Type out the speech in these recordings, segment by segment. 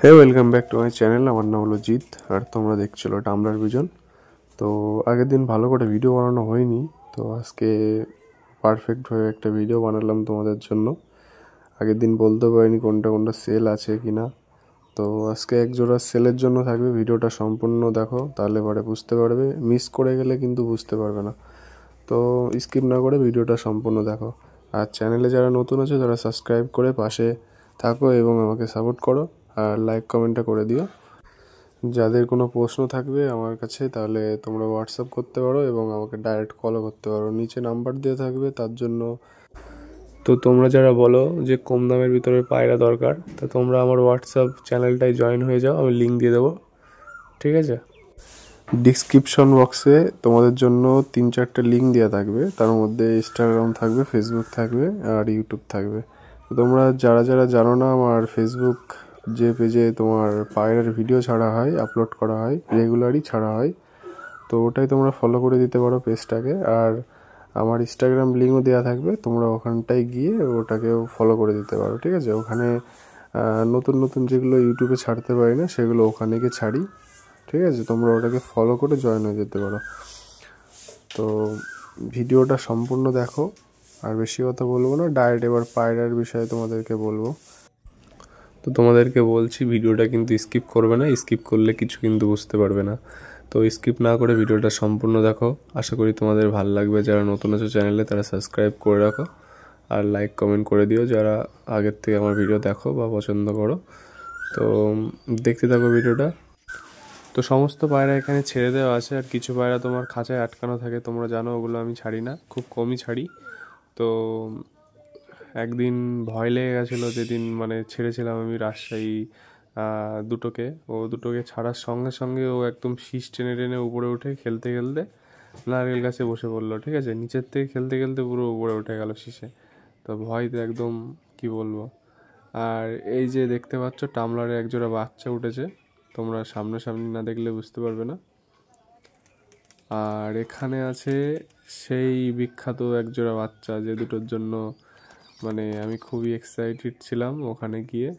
Hey welcome back to my channel. আমার নাম হলো জিৎ আর তোমরা দেখছিল টামলার ভিজন। তো আগের দিন ভালো করে ভিডিও বানানো হয়নি, তো আজকে পারফেক্ট হয়ে একটা ভিডিও বানালাম তোমাদের জন্য। আগের দিন বলতে পারিনি কোনটা কোনটা সেল আছে কি না, তো আজকে এক জোড়া সেলের জন্য থাকবে। ভিডিওটা সম্পূর্ণ দেখো, তাহলে পরে বুঝতে পারবে। মিস করে গেলে কিন্তু বুঝতে পারবে না, তো স্কিপ না করে ভিডিওটা সম্পূর্ণ দেখো। আর চ্যানেলে যারা নতুন আছে তারা সাবস্ক্রাইব করে পাশে থাকো এবং আমাকে সাপোর্ট করো, আর লাইক কমেন্টটা করে দিও। যাদের কোনো প্রশ্ন থাকবে আমার কাছে, তাহলে তোমরা হোয়াটসঅ্যাপ করতে পারো এবং আমাকে ডাইরেক্ট কলও করতে পারো, নিচে নাম্বার দেওয়া থাকবে তার জন্য। তো তোমরা যারা বলো যে কম দামের ভিতরে পায়রা দরকার, তা তোমরা আমার হোয়াটসঅ্যাপ চ্যানেলটায় জয়েন হয়ে যাও, আমি লিঙ্ক দিয়ে দেবো, ঠিক আছে? ডিসক্রিপশন বক্সে তোমাদের জন্য 3-4টে লিঙ্ক দেওয়া থাকবে, তার মধ্যে ইনস্টাগ্রাম থাকবে, ফেসবুক থাকবে আর ইউটিউব থাকবে। তো তোমরা যারা যারা জানো না, আমার ফেসবুক যে পেজে তোমার পায়রার ভিডিও ছাড়া হয়, আপলোড করা হয়, রেগুলারই ছাড়া হয়, তো ওটাই তোমরা ফলো করে দিতে পারো পেজটাকে। আর আমার ইনস্টাগ্রাম লিঙ্কও দেওয়া থাকবে, তোমরা ওখানটায় গিয়ে ওটাকেও ফলো করে দিতে পারো, ঠিক আছে? ওখানে নতুন নতুন যেগুলো ইউটিউবে ছাড়তে পারি না সেগুলো ওখানে গিয়ে ছাড়ি, ঠিক আছে? তোমরা ওটাকে ফলো করে জয়েন হয়ে যেতে পারো। তো ভিডিওটা সম্পূর্ণ দেখো, আর বেশি কথা বলবো না, ডাইরেক্ট এবার পায়রার বিষয়ে তোমাদেরকে বলবো। তো তোমাদেরকে বলছি, ভিডিওটা কিন্তু স্কিপ করবে না, স্কিপ করলে কিছু কিন্তু বুঝতে পারবে না। তো স্কিপ না করে ভিডিওটা সম্পূর্ণ দেখো, আশা করি তোমাদের ভালো লাগবে। যারা নতুন আছো চ্যানেলে তারা সাবস্ক্রাইব করে রাখো, আর লাইক কমেন্ট করে দিও যারা আগের থেকে আমার ভিডিও দেখো বা পছন্দ করো। তো দেখতে থাকো ভিডিওটা। তো সমস্ত পায়রা এখানে ছেড়ে দেওয়া আছে, আর কিছু পায়রা তোমার খাঁচায় আটকানো থাকে, তোমরা জানো, ওগুলো আমি ছাড়ি না, খুব কমই ছাড়ি। তো একদিন ভয় লেগে গেছিলো যেদিন মানে ছেড়েছিলাম আমি রাজশাহী দুটোকে ছাড়ার সঙ্গে সঙ্গে ও একদম শীষ টেনে টেনে উপরে উঠে খেলতে খেলতে নারকেল গাছে বসে পড়লো, ঠিক আছে? নিচের থেকে খেলতে খেলতে পুরো উপরে উঠে গেল শীষে। তো ভয়তে একদম কি বলবো। আর এই যে দেখতে পাচ্ছ টামলারে একজোড়া বাচ্চা উঠেছে, তোমরা সামনাসামনি না দেখলে বুঝতে পারবে না। আর এখানে আছে সেই বিখ্যাত একজোড়া বাচ্চা, যে দুটোর জন্য মানে আমি খুবই এক্সাইটেড ছিলাম ওখানে গিয়ে।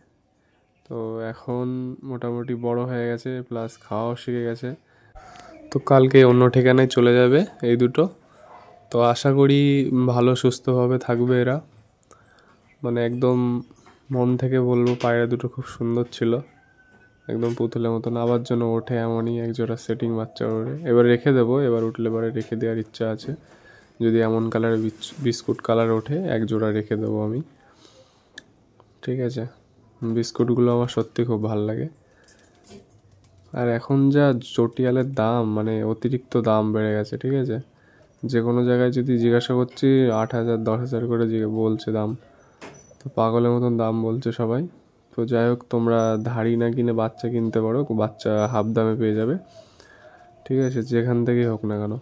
তো এখন মোটামুটি বড় হয়ে গেছে, প্লাস খাওয়াও শিখে গেছে। তো কালকে অন্য ঠিকানায় চলে যাবে এই দুটো। তো আশা করি ভালো সুস্থভাবে থাকবে এরা। মানে একদম মন থেকে বলবো, পায়রা দুটো খুব সুন্দর ছিল, একদম পুতুলের মতন। আবার জন্য ওঠে এমনই একজোড়া সেটিং বাচ্চা ওঠে, এবার রেখে দেবো, এবার উঠলে পরে রেখে দেওয়ার ইচ্ছা আছে। যদি এমন কালারের বিস্কুট কালার ওঠে এক জোড়া রেখে দেবো আমি, ঠিক আছে? বিস্কুটগুলো আমার সত্যি খুব ভালো লাগে। আর এখন যা চটিয়ালের দাম, মানে অতিরিক্ত দাম বেড়ে গেছে, ঠিক আছে? যে কোনো জায়গায় যদি জিজ্ঞাসা করছি 8,000 10,000 করে বলছে দাম। তো পাগলের মতন দাম বলছে সবাই। তো যাই হোক, তোমরা ধাড়ি না কিনে বাচ্চা কিনতে পারো, বাচ্চা হাফ দামে পেয়ে যাবে, ঠিক আছে? যেখান থেকেই হোক না কেন।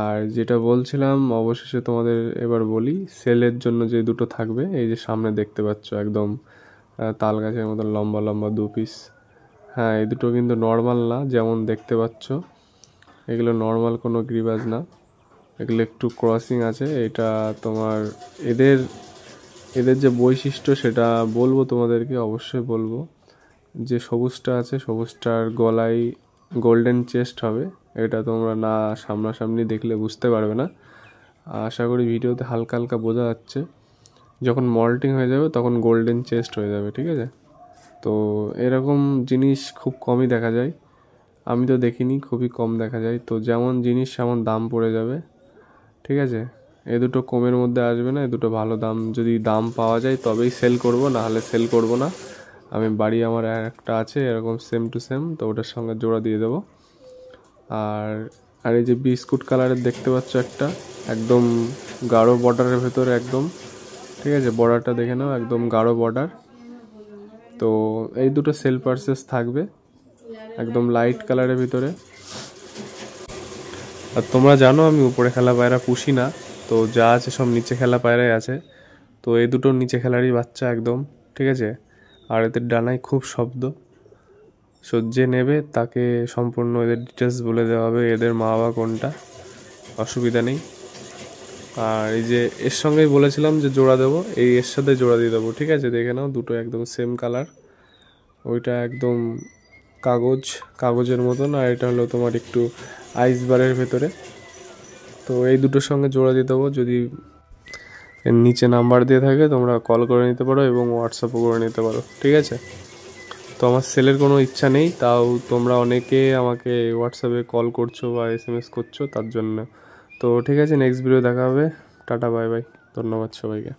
আর যেটা বলছিলাম অবশেষে তোমাদের এবার বলি, সেলের জন্য যে দুটো থাকবে, এই যে সামনে দেখতে পাচ্ছ একদম তাল গাছের মতন লম্বা লম্বা 2 পিস। হ্যাঁ, এই দুটো কিন্তু নর্মাল না, যেমন দেখতে পাচ্ছ এগুলো নর্মাল কোনো গ্রিবাজ না, এগুলো একটু ক্রসিং আছে। এটা তোমার এদের এদের যে বৈশিষ্ট্য সেটা বলবো তোমাদেরকে, অবশ্যই বলবো। যে সবুজটা আছে, সবুজটার গলায় গোল্ডেন চেস্ট হবে, এটা তোমরা না সামনাসামনি দেখলে বুঝতে পারবে না। আশা করি ভিডিওতে হালকা হালকা বোঝা যাচ্ছে। যখন মল্টিং হয়ে যাবে তখন গোল্ডেন চেস্ট হয়ে যাবে, ঠিক আছে? তো এরকম জিনিস খুব কমই দেখা যায়, আমি তো দেখিনি, খুবই কম দেখা যায়। তো যেমন জিনিস সেমন দাম পড়ে যাবে, ঠিক আছে? এ দুটো কমের মধ্যে আসবে না, এ দুটো ভালো দাম, যদি দাম পাওয়া যায় তবেই সেল করব, না হলে সেল করব না। আমি বাড়ি আমার একটা আছে এরকম সেম টু সেম, তো ওটার সঙ্গে জোড়া দিয়ে দেবো। আর আর এই যে বিস্কুট কালারের দেখতে পাচ্ছ একটা, একদম গাঢ় বর্ডারের ভেতরে একদম, ঠিক আছে? বর্ডারটা দেখে নাও, একদম গাঢ় বর্ডার। তো এই দুটো সেল পারচেস থাকবে একদম লাইট কালারের ভিতরে। আর তোমরা জানো আমি উপরে খেলা পায়রা পুষি না, তো যা আছে সব নিচে খেলা পায়রাই আছে। তো এই দুটো নিচে খেলারই বাচ্চা একদম, ঠিক আছে? আর এদের ডানায় খুব শব্দ, যে নেবে তাকে সম্পূর্ণ এদের ডিটেলস বলে দেওয়া হবে, এদের মা বাবা কোনটা, অসুবিধা নেই। আর এই যে এর সঙ্গেই বলেছিলাম যে জোড়া দেবো, এই এর সাথে জোড়া দিয়ে দেবো, ঠিক আছে? দেখে নাও দুটো একদম সেম কালার। ওইটা একদম কাগজের মতন, আর এটা হলো তোমার একটু আইস বারের ভেতরে। তো এই দুটোর সঙ্গে জোড়া দিয়ে দেবো। যদি এর নিচে নাম্বার দিয়ে থাকে তোমরা কল করে নিতে পারো এবং হোয়াটসঅ্যাপও করে নিতে পারো, ঠিক আছে? তো আমার সেলের কোনো ইচ্ছা নেই, তাও তোমরা অনেকে আমাকে হোয়াটসঅ্যাপে কল করছো বা SMS করছো তার জন্য। তো ঠিক আছে, নেক্সট ভিডিও দেখা হবে। টাটা, বাই বাই, ধন্যবাদ সবাইকে।